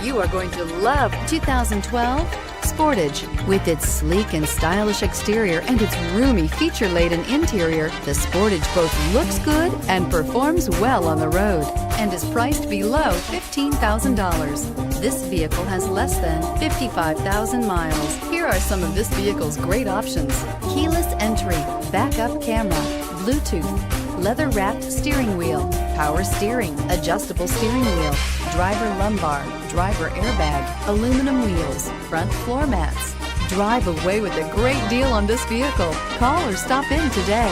You are going to love 2012 Sportage. With its sleek and stylish exterior and its roomy feature-laden interior, the Sportage both looks good and performs well on the road and is priced below $15,000. This vehicle has less than 55,000 miles. Here are some of this vehicle's great options: keyless entry, backup camera, Bluetooth, leather-wrapped steering wheel, power steering, adjustable steering wheel, driver lumbar, driver airbag, aluminum wheels, front floor mats. Drive away with a great deal on this vehicle. Call or stop in today.